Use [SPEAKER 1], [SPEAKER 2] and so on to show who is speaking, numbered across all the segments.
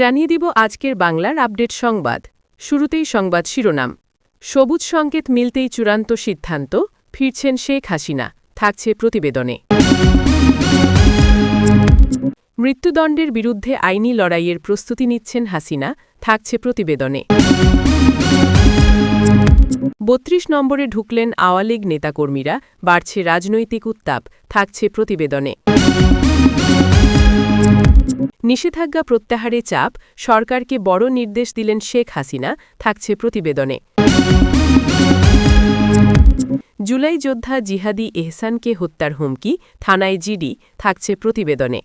[SPEAKER 1] জানিয়ে দিব আজকের বাংলার আপডেট সংবাদ। শুরুতেই সংবাদ শিরোনাম। সবুজ সংকেত মিলতেই চূড়ান্ত সিদ্ধান্ত, ফিরছেন শেখ হাসিনা, থাকছে প্রতিবেদনে। মৃত্যুদণ্ডের বিরুদ্ধে আইনি লড়াইয়ের প্রস্তুতি নিচ্ছেন হাসিনা, থাকছে প্রতিবেদনে। ৩২ নম্বরে ঢুকলেন আওয়ামী লীগ নেতাকর্মীরা, বাড়ছে রাজনৈতিক উত্তাপ, থাকছে প্রতিবেদনে। নিষেধাজ্ঞা প্রত্যাহারে চাপ, সরকারকে বড় নির্দেশ দিলেন শেখ হাসিনা, থাকছে প্রতিবেদনে। জুলাই যোদ্ধা জিহাদি এহসানকে হত্যার হুমকি, থানায় জিডি, থাকছে প্রতিবেদনে।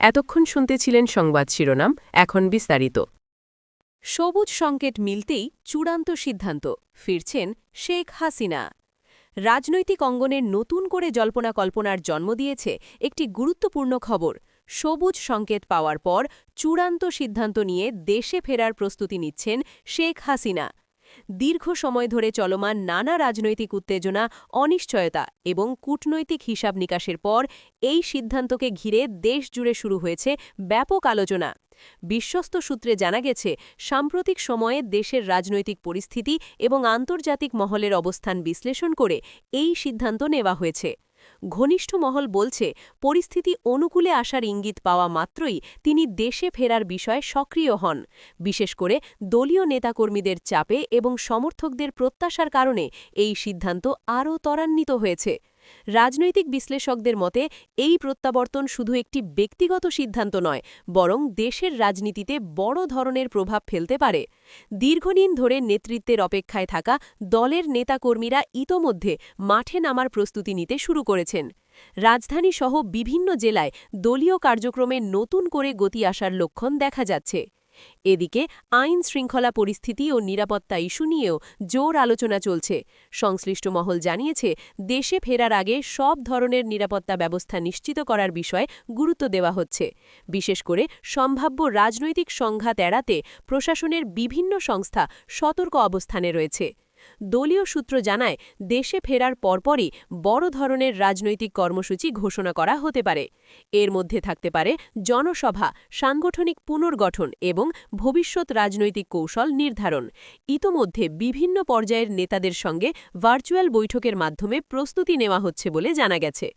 [SPEAKER 1] এতক্ষণ শুনতেছিলেন সংবাদ শিরোনাম, এখন বিস্তারিত।
[SPEAKER 2] সবুজ সংকেত মিলতেই চূড়ান্ত সিদ্ধান্ত, ফিরছেন শেখ হাসিনা। রাজনৈতিক অঙ্গনের নতুন করে জল্পনা কল্পনার জন্ম দিয়েছে একটি গুরুত্বপূর্ণ খবর। সবুজ সংকেত পাওয়ার পর চূড়ান্ত সিদ্ধান্ত নিয়ে দেশে ফেরার প্রস্তুতি নিচ্ছেন শেখ হাসিনা। দীর্ঘ সময় ধরে চলমান নানা রাজনৈতিক উত্তেজনা, অনিশ্চয়তা এবং কূটনৈতিক হিসাব নিকাশের পর এই সিদ্ধান্তকে ঘিরে দেশজুড়ে শুরু হয়েছে ব্যাপক আলোচনা। বিশ্বস্ত সূত্রে জানা গেছে, সাম্প্রতিক সময়ে দেশের রাজনৈতিক পরিস্থিতি এবং আন্তর্জাতিক মহলের অবস্থান বিশ্লেষণ করে এই সিদ্ধান্ত নেওয়া হয়েছে। ঘনিষ্ঠ মহল বলছে, পরিস্থিতি অনুকূলে আসার ইঙ্গিত পাওয়া মাত্রই তিনি দেশে ফেরার বিষয়ে সক্রিয় হন। বিশেষ করে দলীয় নেতাকর্মীদের চাপে এবং সমর্থকদের প্রত্যাশার কারণে এই সিদ্ধান্ত আরও ত্বরান্বিত হয়েছে। রাজনৈতিক বিশ্লেষকদের মতে, এই প্রত্যাবর্তন শুধু একটি ব্যক্তিগত সিদ্ধান্ত নয়, বরং দেশের রাজনীতিতে বড় ধরনের প্রভাব ফেলতে পারে। দীর্ঘদিন ধরে নেতৃত্বের অপেক্ষায় থাকা দলের নেতাকর্মীরা ইতোমধ্যে মাঠে নামার প্রস্তুতি নিতে শুরু করেছেন। রাজধানীসহ বিভিন্ন জেলায় দলীয় কার্যক্রমে নতুন করে গতি আসার লক্ষণ দেখা যাচ্ছে। এদিকে আইন শৃঙ্খলা পরিস্থিতি ও নিরাপত্তা ইস্যু নিয়েও জোর আলোচনা চলছে। সংশ্লিষ্ট মহল জানিয়েছে, দেশে ফেরার আগে সব ধরনের নিরাপত্তা ব্যবস্থা নিশ্চিত করার বিষয়ে গুরুত্ব দেওয়া হচ্ছে। বিশেষ করে সম্ভাব্য রাজনৈতিক সংঘাত এড়াতে প্রশাসনের বিভিন্ন সংস্থা সতর্ক অবস্থানে রয়েছে। দলীয় সূত্র জানায়, দেশে ফেরার পরপরই বড় ধরনের রাজনৈতিক কর্মসূচি ঘোষণা করা হতে পারে। এর মধ্যে থাকতে পারে জনসভা, সাংগঠনিক পুনর্গঠন এবং ভবিষ্যৎ রাজনৈতিক কৌশল নির্ধারণ। ইতোমধ্যে বিভিন্ন পর্যায়ের নেতাদের সঙ্গে ভার্চুয়াল বৈঠকের মাধ্যমে প্রস্তুতি নেওয়া হচ্ছে বলে জানা গেছে।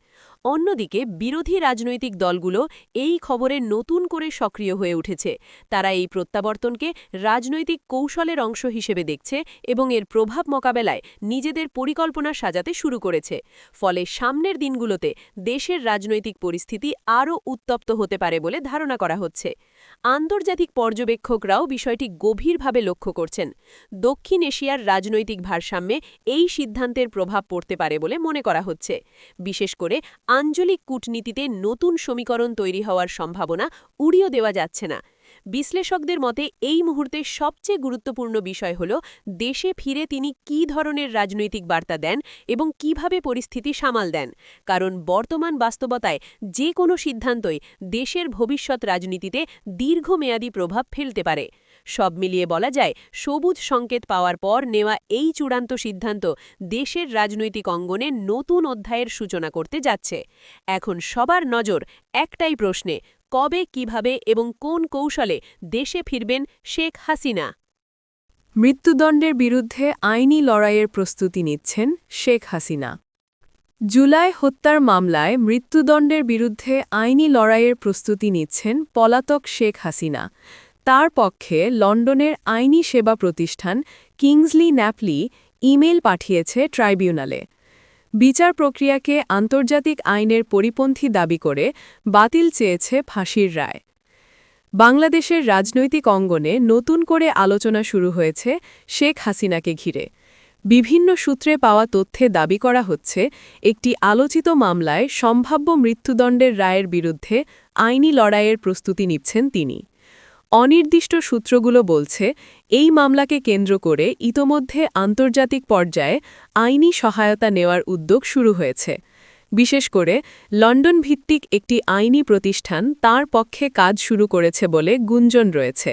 [SPEAKER 2] অন্যদিকে বিরোধী রাজনৈতিক দলগুলো এই খবরে নতুন করে সক্রিয় হয়ে উঠেছে। তারা এই প্রত্যাবর্তনকে রাজনৈতিক কৌশলের অংশ হিসেবে দেখছে এবং এর প্রভাব মোকাবেলায় নিজেদের পরিকল্পনা সাজাতে শুরু করেছে। ফলে সামনের দিনগুলোতে দেশের রাজনৈতিক পরিস্থিতি আরও উত্তপ্ত হতে পারে বলে ধারণা করা হচ্ছে। আন্তর্জাতিক পর্যবেক্ষকরাও বিষয়টি গভীরভাবে লক্ষ্য করছেন। দক্ষিণ এশিয়ার রাজনৈতিক ভারসাম্যে এই সিদ্ধান্তের প্রভাব পড়তে পারে বলে মনে করা হচ্ছে। বিশেষ করে আঞ্চলিক কূটনীতিতে নতুন সমীকরণ তৈরি হওয়ার সম্ভাবনা উড়িয়ে দেওয়া যাচ্ছে না। বিশ্লেষকদের মতে, এই মুহূর্তে সবচেয়ে গুরুত্বপূর্ণ বিষয় হল দেশে ফিরে তিনি কী ধরনের রাজনৈতিক বার্তা দেন এবং কিভাবে পরিস্থিতি সামাল দেন। কারণ বর্তমান বাস্তবতায় যে কোনো সিদ্ধান্তই দেশের ভবিষ্যৎ রাজনীতিতে দীর্ঘমেয়াদী প্রভাব ফেলতে পারে। সব মিলিয়ে বলা যায়, সবুজ সংকেত পাওয়ার পর নেওয়া এই চূড়ান্ত সিদ্ধান্ত দেশের রাজনৈতিক অঙ্গনে নতুন অধ্যায়ের সূচনা করতে যাচ্ছে। এখন সবার নজর একটাই প্রশ্নে, কবে, কিভাবে এবং কোন কৌশলে দেশে ফিরবেন শেখ হাসিনা।
[SPEAKER 1] মৃত্যুদণ্ডের বিরুদ্ধে আইনি লড়াইয়ের প্রস্তুতি নিচ্ছেন শেখ হাসিনা। জুলাই হত্যার মামলায় মৃত্যুদণ্ডের বিরুদ্ধে আইনি লড়াইয়ের প্রস্তুতি নিচ্ছেন পলাতক শেখ হাসিনা। তার পক্ষে লন্ডনের আইনি সেবা প্রতিষ্ঠান কিংসলি ন্যাপলি ইমেল পাঠিয়েছে ট্রাইব্যুনালে। বিচার প্রক্রিয়াকে আন্তর্জাতিক আইনের পরিপন্থী দাবি করে বাতিল চেয়েছে ফাঁসির রায়। বাংলাদেশের রাজনৈতিক অঙ্গনে নতুন করে আলোচনা শুরু হয়েছে শেখ হাসিনাকে ঘিরে। বিভিন্ন সূত্রে পাওয়া তথ্যে দাবি করা হচ্ছে, একটি আলোচিত মামলায় সম্ভাব্য মৃত্যুদণ্ডের রায়ের বিরুদ্ধে আইনি লড়াইয়ের প্রস্তুতি নিচ্ছেন তিনি। অনির্দিষ্ট সূত্রগুলো বলছে, এই মামলাকে কেন্দ্র করে ইতোমধ্যে আন্তর্জাতিক পর্যায়ে আইনি সহায়তা নেওয়ার উদ্যোগ শুরু হয়েছে। বিশেষ করে লন্ডন ভিত্তিক একটি আইনি প্রতিষ্ঠান তার পক্ষে কাজ শুরু করেছে বলে গুঞ্জন রয়েছে।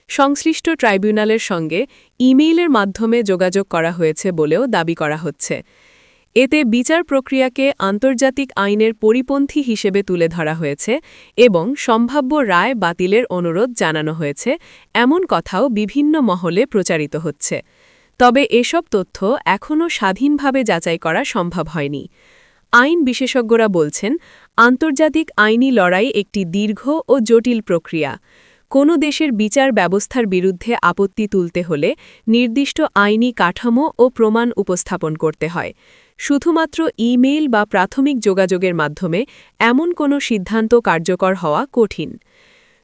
[SPEAKER 1] সংশ্লিষ্ট ট্রাইব্যুনালের সঙ্গে ইমেইলের মাধ্যমে যোগাযোগ করা হয়েছে বলেও দাবি করা হচ্ছে। এতে বিচার প্রক্রিয়াকে আন্তর্জাতিক আইনের পরিপন্থী হিসেবে তুলে ধরা হয়েছে এবং সম্ভাব্য রায় বাতিলের অনুরোধ জানানো হয়েছে এমন কথাও বিভিন্ন মহলে প্রচারিত হচ্ছে। তবে এসব তথ্য এখনও স্বাধীনভাবে যাচাই করা সম্ভব হয়নি। আইন বিশেষজ্ঞরা বলছেন, আন্তর্জাতিক আইনি লড়াই একটি দীর্ঘ ও জটিল প্রক্রিয়া। কোনো দেশের বিচার ব্যবস্থার বিরুদ্ধে আপত্তি তুলতে হলে নির্দিষ্ট আইনি কাঠামো ও প্রমাণ উপস্থাপন করতে হয়। শুধুমাত্র ইমেইল বা প্রাথমিক যোগাযোগের মাধ্যমে এমন কোনো সিদ্ধান্ত কার্যকর হওয়া কঠিন।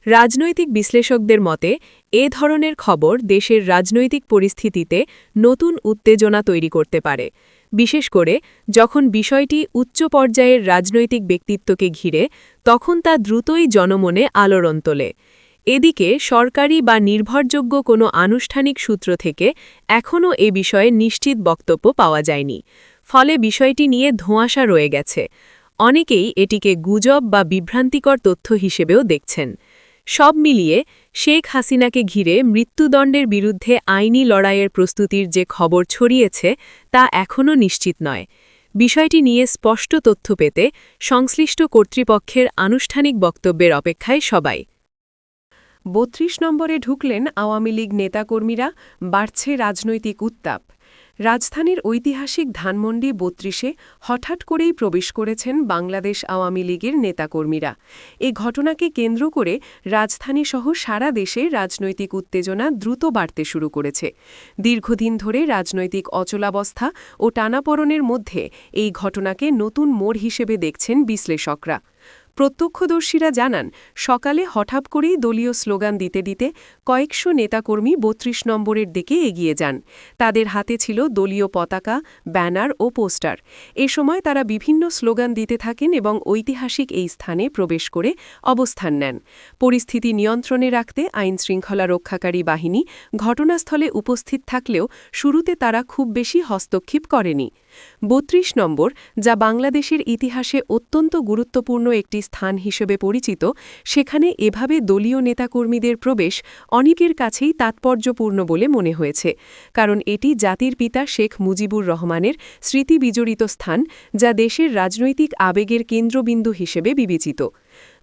[SPEAKER 1] রাজনৈতিক বিশ্লেষকদের মতে এ ধরনের খবর দেশের রাজনৈতিক পরিস্থিতিতে নতুন উত্তেজনা তৈরি করতে পারে, বিশেষ করে যখন বিষয়টি উচ্চ পর্যায়ের রাজনৈতিক ব্যক্তিত্বকে ঘিরে, তখন তা দ্রুতই জনমনে আলোড়ন তোলে। এদিকে সরকারি বা নির্ভরযোগ্য কোনো আনুষ্ঠানিক সূত্র থেকে এখনও এ বিষয়ে নিশ্চিত বক্তব্য পাওয়া যায়নি। ফলে বিষয়টি নিয়ে ধোঁয়াশা রয়ে গেছে। অনেকেই এটিকে গুজব বা বিভ্রান্তিকর তথ্য হিসেবেও দেখছেন। সব মিলিয়ে শেখ হাসিনাকে ঘিরে মৃত্যুদণ্ডের বিরুদ্ধে আইনি লড়াইয়ের প্রস্তুতির যে খবর ছড়িয়েছে তা এখনও নিশ্চিত নয়। বিষয়টি নিয়ে স্পষ্ট তথ্য পেতে সংশ্লিষ্ট কর্তৃপক্ষের আনুষ্ঠানিক বক্তব্যের অপেক্ষায় সবাই।
[SPEAKER 3] ৩২ নম্বরে ঢুকলেন আওয়ামী লীগ নেতাকর্মীরা, বাড়ছে রাজনৈতিক উত্তাপ। রাজধানীর ঐতিহাসিক ধানমন্ডি ৩২-এ হঠাৎ করেই প্রবেশ করেছেন বাংলাদেশ আওয়ামী লীগের নেতাকর্মীরা। এ ঘটনাকে কেন্দ্র করে রাজধানীসহ সারা দেশে রাজনৈতিক উত্তেজনা দ্রুত বাড়তে শুরু করেছে। দীর্ঘদিন ধরে রাজনৈতিক অচলাবস্থা ও টানাপোড়েনের মধ্যে এই ঘটনাকে নতুন মোড় হিসেবে দেখছেন বিশ্লেষকরা। প্রত্যক্ষদর্শীরা জানান, সকালে হঠাৎ করেই দলীয় স্লোগান দিতে দিতে কয়েকশো নেতাকর্মী ৩২ নম্বরের দিকে এগিয়ে যান। তাদের হাতে ছিল দলীয় পতাকা, ব্যানার ও পোস্টার। এ সময় তারা বিভিন্ন স্লোগান দিতে থাকেন এবং ঐতিহাসিক এই স্থানে প্রবেশ করে অবস্থান নেন। পরিস্থিতি নিয়ন্ত্রণে রাখতে আইনশৃঙ্খলা রক্ষাকারী বাহিনী ঘটনাস্থলে উপস্থিত থাকলেও শুরুতে তারা খুব বেশি হস্তক্ষেপ করেনি। ৩২ নম্বর, যা বাংলাদেশের ইতিহাসে অত্যন্ত গুরুত্বপূর্ণ একটি স্থান হিসেবে পরিচিত, সেখানে এভাবে দলীয় নেতাকর্মীদের প্রবেশ অনেকের কাছেই তাৎপর্যপূর্ণ বলে মনে হয়েছে। কারণ এটি জাতির পিতা শেখ মুজিবুর রহমানের স্মৃতি বিজড়িত স্থান, যা দেশের রাজনৈতিক আবেগের কেন্দ্রবিন্দু হিসেবে বিবেচিত।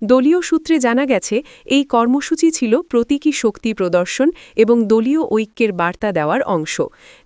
[SPEAKER 3] দলীয় সূত্রে জানা গেছে, এই কর্মসূচি ছিল প্রতীকী শক্তি প্রদর্শন এবং দলীয় ঐক্যের বার্তা দেওয়ার অংশ।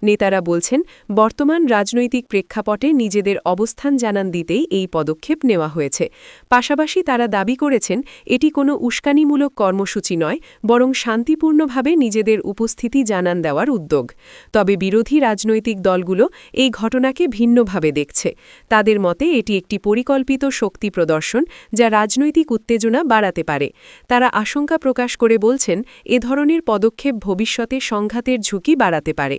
[SPEAKER 3] নেতারা বলছেন, বর্তমান রাজনৈতিক প্রেক্ষাপটে নিজেদের অবস্থান জানান দিতেই এই পদক্ষেপ নেওয়া হয়েছে। পাশাপাশি তারা দাবি করেছেন, এটি কোনো উস্কানিমূলক কর্মসূচি নয়, বরং শান্তিপূর্ণভাবে নিজেদের উপস্থিতি জানান দেওয়ার উদ্যোগ। তবে বিরোধী রাজনৈতিক দলগুলো এই ঘটনাকে ভিন্নভাবে দেখছে। তাদের মতে এটি একটি পরিকল্পিত শক্তি প্রদর্শন, যা রাজনৈতিক উত্তেজনা বাড়াতে পারে। তারা আশঙ্কা প্রকাশ করে বলছেন, এ ধরনের পদক্ষেপ ভবিষ্যতে সংঘাতের ঝুঁকি বাড়াতে পারে।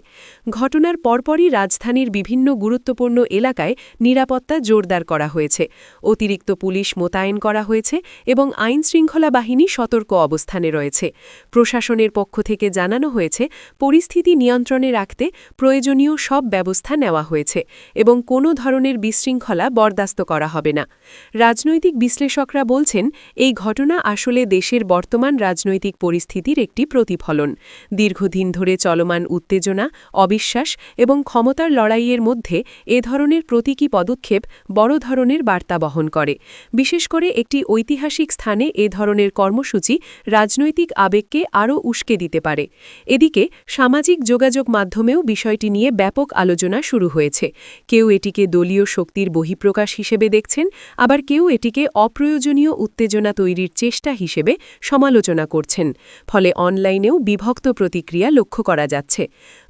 [SPEAKER 3] ঘটনার পরপরই রাজধানীর বিভিন্ন গুরুত্বপূর্ণ এলাকায় নিরাপত্তা জোরদার করা হয়েছে। অতিরিক্ত পুলিশ মোতায়েন করা হয়েছে এবং আইনশৃঙ্খলা বাহিনী সতর্ক অবস্থানে রয়েছে। প্রশাসনের পক্ষ থেকে জানানো হয়েছে, পরিস্থিতি নিয়ন্ত্রণে রাখতে প্রয়োজনীয় সব ব্যবস্থা নেওয়া হয়েছে এবং কোনো ধরনের বিশৃঙ্খলা বরদাস্ত করা হবে না। রাজনৈতিক বিশ্লেষকরা বলছেন, এই ঘটনা আসলে দেশের বর্তমান রাজনৈতিক পরিস্থিতির একটি প্রতিফলন। দীর্ঘদিন ধরে চলমান উত্তেজনা, অবিশ্বাস এবং ক্ষমতার লড়াইয়ের মধ্যে এ ধরনের প্রতীকী পদক্ষেপ বড় ধরনের বার্তা বহন করে। বিশেষ করে একটি ঐতিহাসিক স্থানে এ ধরনের কর্মসূচি রাজনৈতিক আবেগকে আরও উস্কে দিতে পারে। এদিকে সামাজিক যোগাযোগ মাধ্যমেও বিষয়টি নিয়ে ব্যাপক আলোচনা শুরু হয়েছে। কেউ এটিকে দলীয় শক্তির বহিঃপ্রকাশ হিসেবে দেখছেন, আবার কেউ এটিকে অপ্রয়োজনীয় উত্তেজনা তৈরির চেষ্টা হিসেবে সমালোচনা করছেন। ফলে অনলাইনেও বিভক্ত প্রতিক্রিয়া লক্ষ্য করা যাচ্ছে।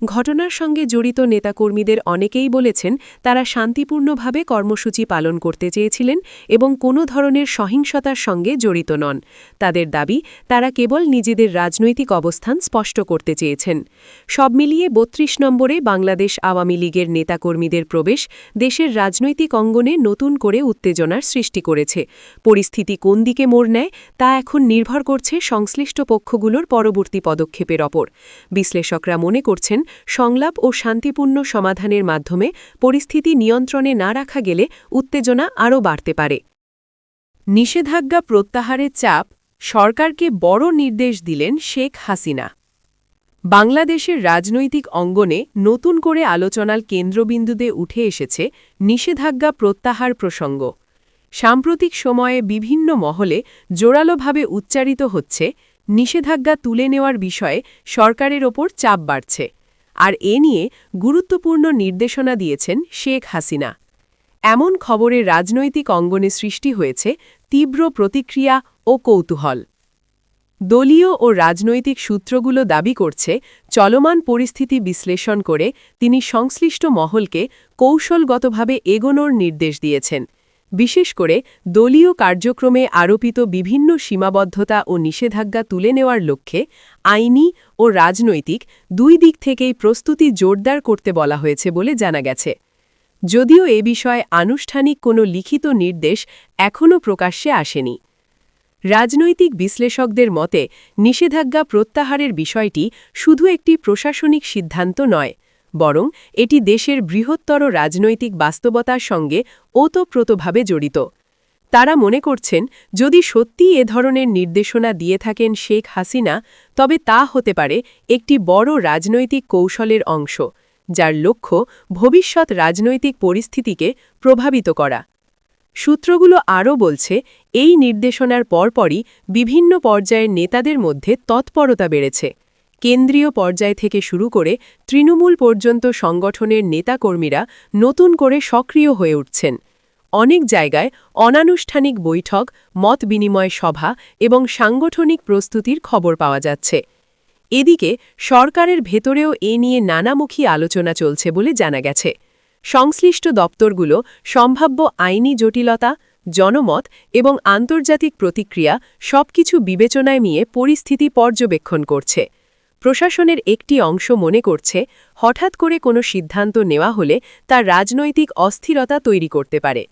[SPEAKER 3] ঘটনার সঙ্গে জড়িত নেতাকর্মীদের অনেকেই বলেছেন, তারা শান্তিপূর্ণভাবে কর্মসূচি পালন করতে চেয়েছিলেন এবং কোনো ধরনের সহিংসতার সঙ্গে জড়িত নন। তাদের দাবি, তারা কেবল নিজেদের রাজনৈতিক অবস্থান স্পষ্ট করতে চেয়েছেন। সব মিলিয়ে ৩২ নম্বরে বাংলাদেশ আওয়ামী লীগের নেতাকর্মীদের প্রবেশ দেশের রাজনৈতিক অঙ্গনে নতুন করে উত্তেজনার সৃষ্টি করেছে। পরিস্থিতি কোন দিকে মোড় নেয় তা এখন নির্ভর করছে সংশ্লিষ্ট পক্ষগুলোর পরবর্তী পদক্ষেপের ওপর। বিশ্লেষকরা মনে করছেন, সংলাপ ও শান্তিপূর্ণ সমাধানের মাধ্যমে পরিস্থিতি নিয়ন্ত্রণে না রাখা গেলে উত্তেজনা আরও বাড়তে পারে।
[SPEAKER 1] নিষেধাজ্ঞা প্রত্যাহারের চাপ, সরকারকে বড় নির্দেশ দিলেন শেখ হাসিনা। বাংলাদেশের রাজনৈতিক অঙ্গনে নতুন করে আলোচনার কেন্দ্রবিন্দুতে উঠে এসেছে নিষেধাজ্ঞা প্রত্যাহার প্রসঙ্গ। সাম্প্রতিক সময়ে বিভিন্ন মহলে জোরালোভাবে উচ্চারিত হচ্ছে নিষেধাজ্ঞা তুলে নেওয়ার বিষয়ে সরকারের ওপর চাপ বাড়ছে, আর এ নিয়ে গুরুত্বপূর্ণ নির্দেশনা দিয়েছেন শেখ হাসিনা। এমন খবরে রাজনৈতিক অঙ্গনে সৃষ্টি হয়েছে তীব্র প্রতিক্রিয়া ও কৌতূহল। দলীয় ও রাজনৈতিক সূত্রগুলো দাবি করছে, চলমান পরিস্থিতি বিশ্লেষণ করে তিনি সংশ্লিষ্ট মহলকে কৌশলগতভাবে এগোনোর নির্দেশ দিয়েছেন। বিশেষ করে দলীয় কার্যক্রমে আরোপিত বিভিন্ন সীমাবদ্ধতা ও নিষেধাজ্ঞা তুলে নেওয়ার লক্ষ্যে আইনি ও রাজনৈতিক দুই দিক থেকেই প্রস্তুতি জোরদার করতে বলা হয়েছে বলে জানা গেছে। যদিও এ বিষয়ে আনুষ্ঠানিক কোনো লিখিত নির্দেশ এখনও প্রকাশ্যে আসেনি। রাজনৈতিক বিশ্লেষকদের মতে নিষেধাজ্ঞা প্রত্যাহারের বিষয়টি শুধু একটি প্রশাসনিক সিদ্ধান্ত নয়, বরং এটি দেশের বৃহত্তর রাজনৈতিক বাস্তবতার সঙ্গে ওতপ্রোতভাবে জড়িত। তারা মনে করছেন, যদি সত্যিই এ ধরনের নির্দেশনা দিয়ে থাকেন শেখ হাসিনা, তবে তা হতে পারে একটি বড় রাজনৈতিক কৌশলের অংশ, যার লক্ষ্য ভবিষ্যৎ রাজনৈতিক পরিস্থিতিকে প্রভাবিত করা। সূত্রগুলো আরও বলছে, এই নির্দেশনার পরপরই বিভিন্ন পর্যায়ের নেতাদের মধ্যে তৎপরতা বেড়েছে। কেন্দ্রীয় পর্যায় থেকে শুরু করে তৃণমূল পর্যন্ত সংগঠনের নেতাকর্মীরা নতুন করে সক্রিয় হয়ে উঠছেন। অনেক জায়গায় অনানুষ্ঠানিক বৈঠক, মত বিনিময় সভা এবং সাংগঠনিক প্রস্তুতির খবর পাওয়া যাচ্ছে। এদিকে সরকারের ভেতরেও এ নিয়ে নানামুখী আলোচনা চলছে বলে জানা গেছে। সংশ্লিষ্ট দপ্তরগুলো সম্ভাব্য আইনি জটিলতা, জনমত এবং আন্তর্জাতিক প্রতিক্রিয়া সবকিছু বিবেচনায় নিয়ে পরিস্থিতি পর্যবেক্ষণ করছে। প্রশাসনের একটি অংশ মনে করছে, হঠাৎ করে কোনো সিদ্ধান্ত নেওয়া হলে তা রাজনৈতিক অস্থিরতা তৈরি করতে পারে।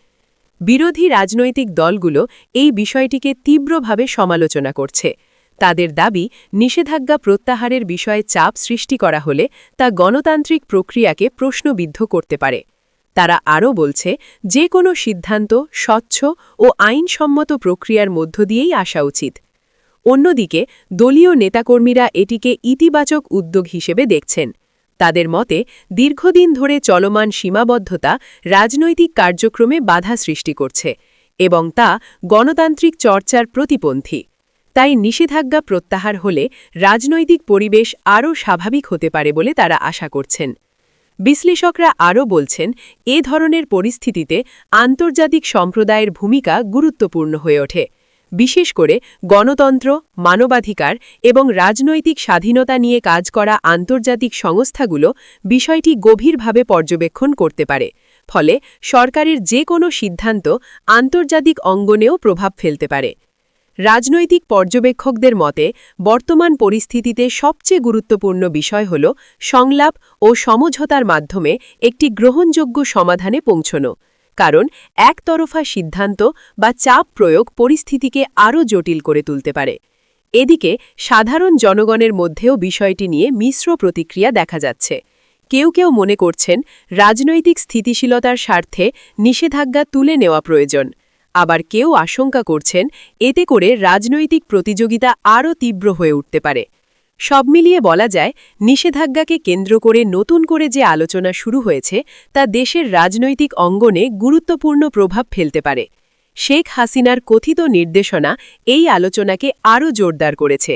[SPEAKER 1] বিরোধী রাজনৈতিক দলগুলো এই বিষয়টিকে তীব্রভাবে সমালোচনা করছে। তাদের দাবি, নিষেধাজ্ঞা প্রত্যাহারের বিষয়ে চাপ সৃষ্টি করা হলে তা গণতান্ত্রিক প্রক্রিয়াকে প্রশ্নবিদ্ধ করতে পারে। তারা আরও বলছে, যে কোনো সিদ্ধান্ত স্বচ্ছ ও আইনসম্মত প্রক্রিয়ার মধ্য দিয়েই আসা উচিত। অন্যদিকে দলীয় নেতাকর্মীরা এটিকে ইতিবাচক উদ্যোগ হিসেবে দেখছেন। তাদের মতে, দীর্ঘদিন ধরে চলমান সীমাবদ্ধতা রাজনৈতিক কার্যক্রমে বাধা সৃষ্টি করছে এবং তা গণতান্ত্রিক চর্চার প্রতিপন্থী। তাই নিষেধাজ্ঞা প্রত্যাহার হলে রাজনৈতিক পরিবেশ আরও স্বাভাবিক হতে পারে বলে তারা আশা করছেন। বিশ্লেষকরা আরও বলছেন, এ ধরনের পরিস্থিতিতে আন্তর্জাতিক সম্প্রদায়ের ভূমিকা গুরুত্বপূর্ণ হয়ে ওঠে। বিশেষ করে গণতন্ত্র, মানবাধিকার এবং রাজনৈতিক স্বাধীনতা নিয়ে কাজ করা আন্তর্জাতিক সংস্থাগুলো বিষয়টি গভীরভাবে পর্যবেক্ষণ করতে পারে। ফলে সরকারের যে কোনো সিদ্ধান্ত আন্তর্জাতিক অঙ্গনেও প্রভাব ফেলতে পারে। রাজনৈতিক পর্যবেক্ষকদের মতে, বর্তমান পরিস্থিতিতে সবচেয়ে গুরুত্বপূর্ণ বিষয় হল সংলাপ ও সমঝোতার মাধ্যমে একটি গ্রহণযোগ্য সমাধানে পৌঁছনো। কারণ একতরফা সিদ্ধান্ত বা চাপ প্রয়োগ পরিস্থিতিকে আরও জটিল করে তুলতে পারে। এদিকে সাধারণ জনগণের মধ্যেও বিষয়টি নিয়ে মিশ্র প্রতিক্রিয়া দেখা যাচ্ছে। কেউ কেউ মনে করছেন, রাজনৈতিক স্থিতিশীলতার স্বার্থে নিষেধাজ্ঞা তুলে নেওয়া প্রয়োজন। আবার কেউ আশঙ্কা করছেন, এতে করে রাজনৈতিক প্রতিযোগিতা আরও তীব্র হয়ে উঠতে পারে। সব মিলিয়ে বলা যায়, নিষেধাজ্ঞাকে কেন্দ্র করে নতুন করে যে আলোচনা শুরু হয়েছে তা দেশের রাজনৈতিক অঙ্গনে গুরুত্বপূর্ণ প্রভাব ফেলতে পারে। শেখ হাসিনার কথিত নির্দেশনা এই আলোচনাকে আরও জোরদার করেছে।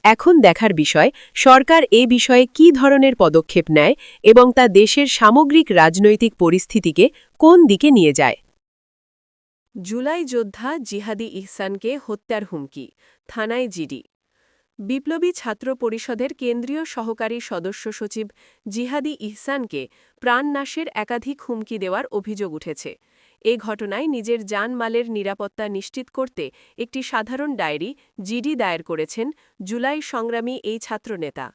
[SPEAKER 1] এখন দেখার বিষয়, সরকার এ বিষয়ে কী ধরনের পদক্ষেপ নেয় এবং তা দেশের সামগ্রিক রাজনৈতিক পরিস্থিতিকে কোন দিকে নিয়ে যায়।
[SPEAKER 2] জুলাই যোদ্ধা জিহাদি ইহসানকে হত্যার হুমকি, থানায় জিডি। বিপ্লবী ছাত্র পরিষদের কেন্দ্রীয় সহকারী সদস্য সচিব জিহাদি ইহসানকে প্রাণনাশের একাধিক হুমকি দেওয়ার অভিযোগ উঠেছে। এ ঘটনায় নিজের জানমালের নিরাপত্তা নিশ্চিত করতে একটি সাধারণ ডায়েরি জিডি দায়ের করেছেন জুলাই সংগ্রামী এই ছাত্রনেতা।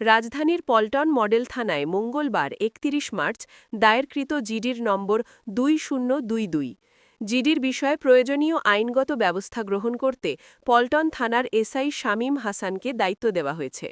[SPEAKER 2] রাজধানীর পল্টন মডেল থানায় মঙ্গলবার ৩১ মার্চ দায়েরকৃত জিডির নম্বর 2022। জিডির বিষয়ে প্রয়োজনীয় আইনগত ব্যবস্থা গ্রহণ করতে পল্টন থানার এসআই শামীম হাসানকে দায়িত্ব দেওয়া হয়েছে।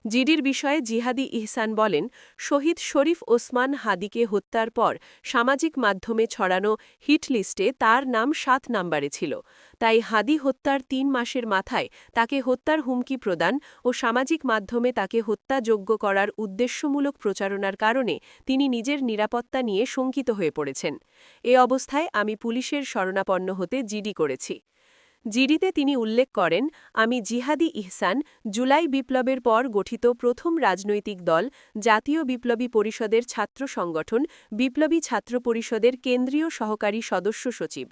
[SPEAKER 2] জিডির বিষয়ে জিহাদি ইহসান বলেন, শহীদ শরীফ ওসমান হাদিকে হত্যার পর সামাজিক মাধ্যমে ছড়ানো হিট লিস্টে তার নাম ৭ নম্বরে ছিল। তাই হাদি হত্যার ৩ মাসের মাথায় তাকে হত্যার হুমকি প্রদান ও সামাজিক মাধ্যমে তাকে হত্যাযোগ্য করার উদ্দেশ্যমূলক প্রচারণার কারণে তিনি নিজের নিরাপত্তা নিয়ে শঙ্কিত হয়ে পড়েছেন। এ অবস্থায় আমি পুলিশের শরণাপন্ন হতে জিডি করেছি। জিডিতে তিনি উল্লেখ করেন, আমি জিহাদি ইহসান জুলাই বিপ্লবের পর গঠিত প্রথম রাজনৈতিক দল জাতীয় বিপ্লবী পরিষদের ছাত্র সংগঠন বিপ্লবী ছাত্র পরিষদের কেন্দ্রীয় সহকারী সদস্য সচিব।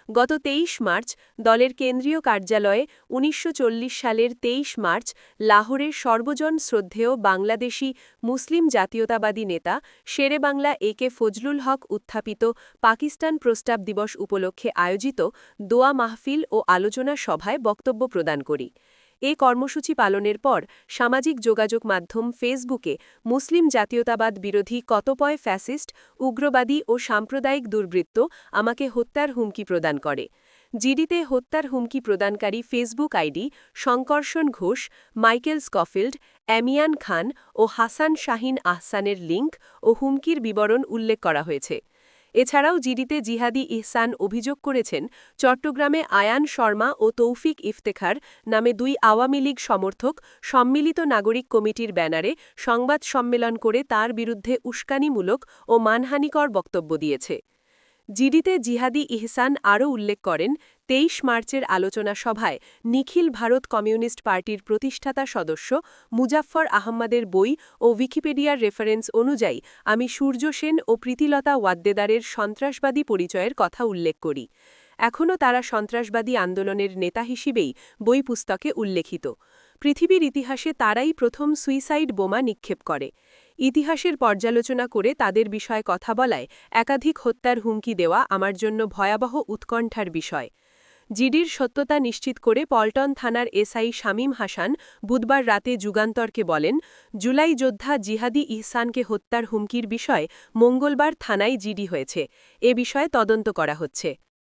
[SPEAKER 2] গত ২৩ মার্চ দলের কেন্দ্রীয় কার্যালয়ে ১৯৪০ সালের ২৩ মার্চ লাহোরের সর্বজন শ্রদ্ধেয় বাংলাদেশি মুসলিম জাতীয়তাবাদী নেতা শেরেবাংলা একে ফজলুল হক উত্থাপিত পাকিস্তান প্রস্তাব দিবস উপলক্ষে আয়োজিত দোয়া মাহফিল ও আলোচনা সভায় বক্তব্য প্রদান করি। এ কর্মসূচি পালনের পর সামাজিক যোগাযোগ মাধ্যম ফেসবুকে মুসলিম জাতীয়তাবাদ বিরোধী কতপয় ফ্যাসিস্ট, উগ্রবাদী ও সাম্প্রদায়িক দুর্বৃত্ত আমাকে হত্যার হুমকি প্রদান করে। জিডিতে হত্যার হুমকি প্রদানকারী Facebook ID শঙ্কর্ষণ Ghosh, Michael Scofield, অ্যামিয়ান খান ও হাসান শাহিন আহসানের লিঙ্ক ও হুমকির বিবরণ উল্লেখ করা হয়েছে। এছাড়াও জিডিতে জিহাদি ইহসান অভিযোগ করেছেন, চট্টগ্রামে আয়ান শর্মা ও তৌফিক ইফতেখার নামে ২ আওয়ামী লীগ সমর্থক সম্মিলিত নাগরিক কমিটির ব্যানারে সংবাদ সম্মেলন করে তার বিরুদ্ধে উস্কানিমূলক ও মানহানিকর বক্তব্য দিয়েছে। জিডিতে জিহাদি ইহসান আরও উল্লেখ করেন, ২৩ মার্চের আলোচনা সভায় নিখিল ভারত কমিউনিস্ট পার্টির প্রতিষ্ঠাতা সদস্য মুজাফফর আহম্মদের বই ও উইকিপিডিয়ার রেফারেন্স অনুযায়ী আমি সূর্য সেন ও প্রীতিলতা ওয়াদ্দেদারের সন্ত্রাসবাদী পরিচয়ের কথা উল্লেখ করি। এখনও তারা সন্ত্রাসবাদী আন্দোলনের নেতা হিসেবেই বই পুস্তকে উল্লেখিত। পৃথিবীর ইতিহাসে তারাই প্রথম সুইসাইড বোমা নিক্ষেপ করে। ইতিহাসের পর্যালোচনা করে তাদের বিষয়ে কথা বলায় একাধিক হত্যার হুমকি দেওয়া আমার জন্য ভয়াবহ উৎকণ্ঠার বিষয়। জিডির সত্যতা নিশ্চিত করে পল্টন থানার এসআই শামীম হাসান বুধবার রাতে যুগান্তরকে বলেন, জুলাই যোদ্ধা জিহাদি ইহসানকে হত্যার হুমকির বিষয়ে মঙ্গলবার থানায় জিডি হয়েছে। এ বিষয়ে তদন্ত করা হচ্ছে।